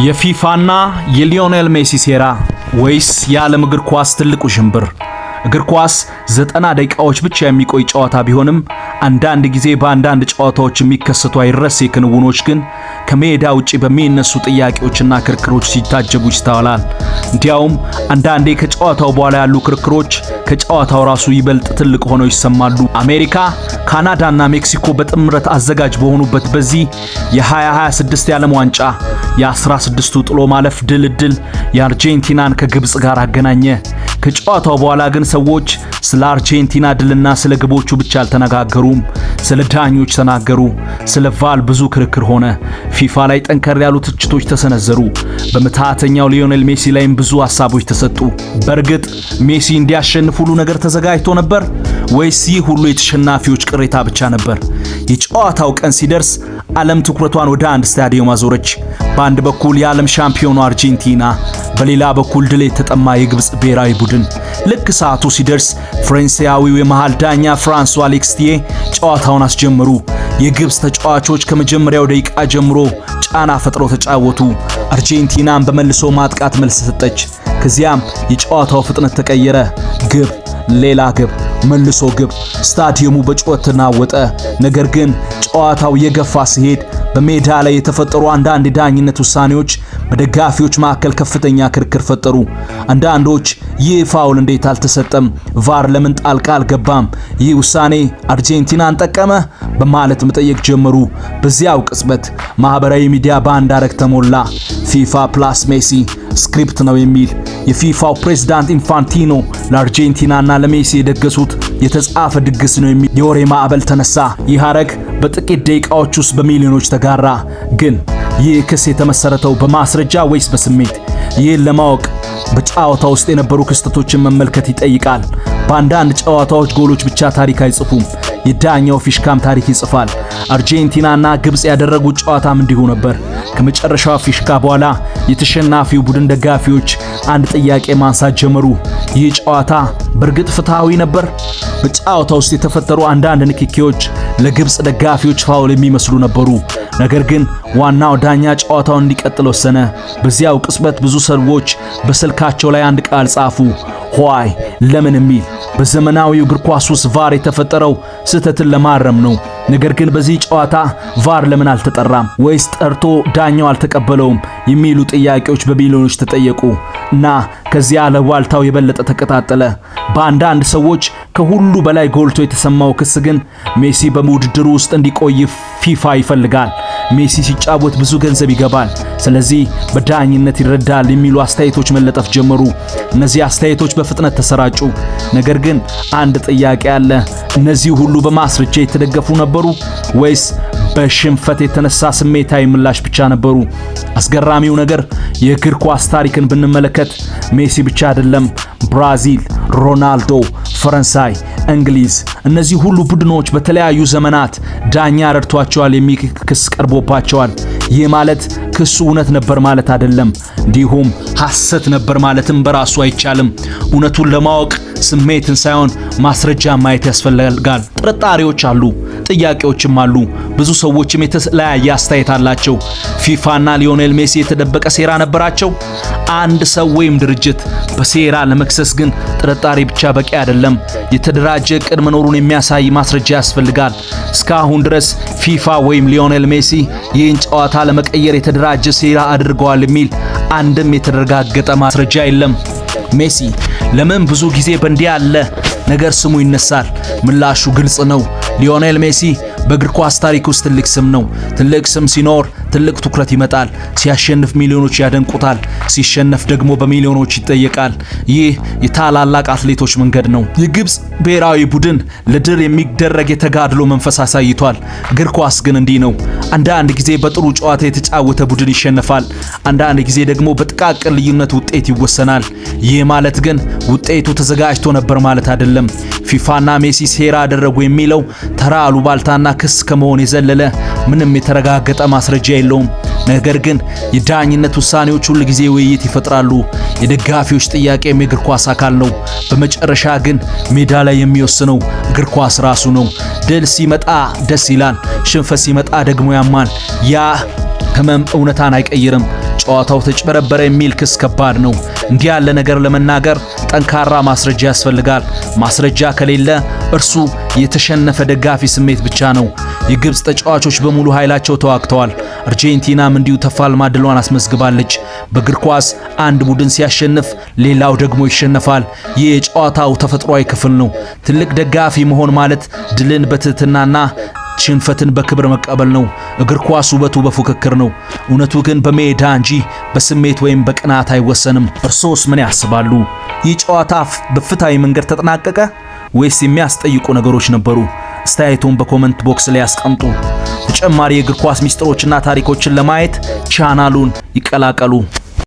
የፊፋና የሊዮኔል ሜሲ ሴራ ወይስ የዓለም እግር ኳስ ትልቁ ሽምብር? እግር ኳስ 90 ደቂቃዎች ብቻ የሚቆይ ጨዋታ ቢሆንም አንዳንድ ጊዜ በአንዳንድ ጨዋታዎች የሚከሰቱ አይረሴ ክንውኖች ግን ከሜዳ ውጪ በሚነሱ ጥያቄዎችና ክርክሮች ሲታጀቡ ይስተዋላል። እንዲያውም አንዳንዴ ከጨዋታው በኋላ ያሉ ክርክሮች ከጨዋታው ራሱ ይበልጥ ትልቅ ሆነው ይሰማሉ። አሜሪካ፣ ካናዳና ሜክሲኮ በጥምረት አዘጋጅ በሆኑበት በዚህ የ2026 የዓለም ዋንጫ የ16ቱ ጥሎ ማለፍ ድልድል የአርጀንቲናን ከግብጽ ጋር አገናኘ። ከጨዋታው በኋላ ግን ሰዎች ስለ አርጀንቲና ድልና ስለ ግቦቹ ብቻ አልተነጋገሩም። ስለ ዳኞች ተናገሩ። ስለ ቫር ብዙ ክርክር ሆነ። ፊፋ ላይ ጠንከር ያሉ ትችቶች ተሰነዘሩ። በምትሃተኛው ሊዮኔል ሜሲ ላይም ብዙ ሐሳቦች ተሰጡ። በእርግጥ ሜሲ እንዲያሸንፍ ሁሉ ነገር ተዘጋጅቶ ነበር ወይስ ይህ ሁሉ የተሸናፊዎች ቅሬታ ብቻ ነበር? የጨዋታው ቀን ሲደርስ ዓለም ትኩረቷን ወደ አንድ ስታዲየም አዞረች። በአንድ በኩል የዓለም ሻምፒዮኑ አርጀንቲና፣ በሌላ በኩል ድል የተጠማ የግብጽ ብሔራዊ ቡድን። ልክ ሰዓቱ ሲደርስ ፍራንሳዊው የመሃል ዳኛ ፍራንሷ አሌክስቲዬ ጨዋታውን አስጀመሩ። የግብጽ ተጫዋቾች ከመጀመሪያው ደቂቃ ጀምሮ ጫና ፈጥረው ተጫወቱ። አርጀንቲናም በመልሶ ማጥቃት መልስ ሰጠች። ከዚያም የጨዋታው ፍጥነት ተቀየረ። ግብ፣ ሌላ ግብ፣ መልሶ ግብ። ስታዲየሙ በጩኸት ተናወጠ። ነገር ግን ጨዋታው የገፋ ሲሄድ በሜዳ ላይ የተፈጠሩ አንዳንድ የዳኝነት ውሳኔዎች በደጋፊዎች መካከል ከፍተኛ ክርክር ፈጠሩ። አንዳንዶች ይህ ፋውል እንዴት አልተሰጠም? ቫር ለምን ጣልቃ አልገባም? ይህ ውሳኔ አርጀንቲናን ጠቀመ? በማለት መጠየቅ ጀመሩ። በዚያው ቅጽበት ማህበራዊ ሚዲያ በአንድ አረግ ተሞላ። ፊፋ ፕላስ ሜሲ ስክሪፕት ነው የሚል። የፊፋው ፕሬዝዳንት ኢንፋንቲኖ ለአርጀንቲናና ለሜሲ የደገሱት የተጻፈ ድግስ ነው የሚል የወሬ ማዕበል ተነሳ። ይህ አረግ በጥቂት ደቂቃዎች ውስጥ በሚሊዮኖች ተጋራ። ግን ይህ ክስ የተመሰረተው በማስረጃ ወይስ በስሜት? ይህን ለማወቅ በጨዋታ ውስጥ የነበሩ ክስተቶችን መመልከት ይጠይቃል። በአንዳንድ ጨዋታዎች ጎሎች ብቻ ታሪክ አይጽፉም፣ የዳኛው ፊሽካም ታሪክ ይጽፋል። አርጀንቲናና ግብጽ ያደረጉት ጨዋታም እንዲሁ ነበር። ከመጨረሻው ፊሽካ በኋላ የተሸናፊው ቡድን ደጋፊዎች አንድ ጥያቄ ማንሳት ጀመሩ። ይህ ጨዋታ በእርግጥ ፍትሃዊ ነበር? በጨዋታ ውስጥ የተፈጠሩ አንዳንድ ንክኪዎች ለግብጽ ደጋፊዎች ፋውል የሚመስሉ ነበሩ። ነገር ግን ዋናው ዳኛ ጨዋታውን እንዲቀጥል ወሰነ። በዚያው ቅጽበት ብዙ ሰዎች በስልካቸው ላይ አንድ ቃል ጻፉ፣ ዋይ፣ ለምን የሚል። በዘመናዊው እግር ኳስ ውስጥ ቫር የተፈጠረው ስህተትን ለማረም ነው። ነገር ግን በዚህ ጨዋታ ቫር ለምን አልተጠራም? ወይስ ጠርቶ ዳኛው አልተቀበለውም? የሚሉ ጥያቄዎች በሚሊዮኖች ተጠየቁ እና ከዚያ አሉባልታው የበለጠ ተቀጣጠለ። በአንዳንድ ሰዎች ከሁሉ በላይ ጎልቶ የተሰማው ክስ ግን ሜሲ በውድድሩ ውስጥ እንዲቆይ ፊፋ ይፈልጋል። ሜሲ ሲጫወት ብዙ ገንዘብ ይገባል፣ ስለዚህ በዳኝነት ይረዳል የሚሉ አስተያየቶች መለጠፍ ጀመሩ። እነዚህ አስተያየቶች በፍጥነት ተሰራጩ። ነገር ግን አንድ ጥያቄ አለ። እነዚህ ሁሉ በማስረጃ የተደገፉ ነበሩ ወይስ በሽንፈት የተነሳ ስሜታዊ ምላሽ ብቻ ነበሩ? አስገራሚው ነገር የእግር ኳስ ታሪክን ብንመለከት ሜሲ ብቻ አይደለም፣ ብራዚል፣ ሮናልዶ፣ ፈረንሳይ፣ እንግሊዝ፣ እነዚህ ሁሉ ቡድኖች በተለያዩ ዘመናት ዳኛ ረድቷቸዋል የሚል ክስ ቀርቦባቸዋል። ይህ ማለት ክሱ እውነት ነበር ማለት አይደለም። እንዲሁም ሐሰት ነበር ማለትም በራሱ አይቻልም። እውነቱን ለማወቅ ስሜትን ሳይሆን ማስረጃ ማየት ያስፈልጋል። ጥርጣሬዎች አሉ፣ ጥያቄዎችም አሉ። ብዙ ሰዎችም የተለያየ አስተያየት አላቸው። ፊፋና ሊዮኔል ሜሲ የተደበቀ ሴራ ነበራቸው? አንድ ሰው ወይም ድርጅት በሴራ ለመክሰስ ግን ጥርጣሬ ብቻ በቂ አይደለም። የተደራጀ ዕቅድ መኖሩን የሚያሳይ ማስረጃ ያስፈልጋል። እስካሁን ድረስ ፊፋ ወይም ሊዮኔል ሜሲ ይህን ጨዋታ ለመቀየር የተደራጀ ሴራ አድርገዋል የሚል አንድም የተረጋገጠ ማስረጃ የለም። ሜሲ ለምን ብዙ ጊዜ በእንዲህ ያለ ነገር ስሙ ይነሳል? ምላሹ ግልጽ ነው። ሊዮኔል ሜሲ በእግር ኳስ ታሪክ ውስጥ ትልቅ ስም ነው። ትልቅ ስም ሲኖር ትልቅ ትኩረት ይመጣል። ሲያሸንፍ ሚሊዮኖች ያደንቁታል፣ ሲሸነፍ ደግሞ በሚሊዮኖች ይጠየቃል። ይህ የታላላቅ አትሌቶች መንገድ ነው። የግብጽ ብሔራዊ ቡድን ለድል የሚደረግ የተጋድሎ መንፈስ አሳይቷል። እግር ኳስ ግን እንዲህ ነው። አንዳንድ ጊዜ በጥሩ ጨዋታ የተጫወተ ቡድን ይሸነፋል፣ አንዳንድ ጊዜ ደግሞ በጥቃቅን ልዩነት ውጤት ይወሰናል። ይህ ማለት ግን ውጤቱ ተዘጋጅቶ ነበር ማለት አይደለም። ፊፋና ሜሲ ሴራ አደረጉ የሚለው ተራ አሉባልታና ክስ ከመሆን የዘለለ ምንም የተረጋገጠ ማስረጃ የለውም። ነገር ግን የዳኝነት ውሳኔዎች ሁሉ ጊዜ ውይይት ይፈጥራሉ። የደጋፊዎች ጥያቄም የእግር ኳስ አካል ነው። በመጨረሻ ግን ሜዳ ላይ የሚወስነው እግር ኳስ ራሱ ነው። ድል ሲመጣ ደስ ይላል፣ ሽንፈት ሲመጣ ደግሞ ያማል። ያ ህመም እውነታን አይቀይርም። ጨዋታው ተጭበረበረ የሚል ክስ ከባድ ነው። እንዲህ ያለ ነገር ለመናገር ጠንካራ ማስረጃ ያስፈልጋል። ማስረጃ ከሌለ እርሱ የተሸነፈ ደጋፊ ስሜት ብቻ ነው። የግብጽ ተጫዋቾች በሙሉ ኃይላቸው ተዋግተዋል። አርጀንቲናም እንዲሁ ተፋልማ ድሏን አስመዝግባለች። በእግር ኳስ አንድ ቡድን ሲያሸንፍ ሌላው ደግሞ ይሸነፋል። ይህ የጨዋታው ተፈጥሯዊ ክፍል ነው። ትልቅ ደጋፊ መሆን ማለት ድልን በትህትናና ሽንፈትን በክብር መቀበል ነው። እግር ኳስ ውበቱ በፉክክር ነው። እውነቱ ግን በሜዳ እንጂ በስሜት ወይም በቅናት አይወሰንም። እርሶስ ምን ያስባሉ? ይህ ጨዋታ በፍትሃዊ መንገድ ተጠናቀቀ ወይስ የሚያስጠይቁ ነገሮች ነበሩ? አስተያየቶን በኮሜንት ቦክስ ላይ ያስቀምጡ። ተጨማሪ የእግር ኳስ ሚስጥሮችና ታሪኮችን ለማየት ቻናሉን ይቀላቀሉ።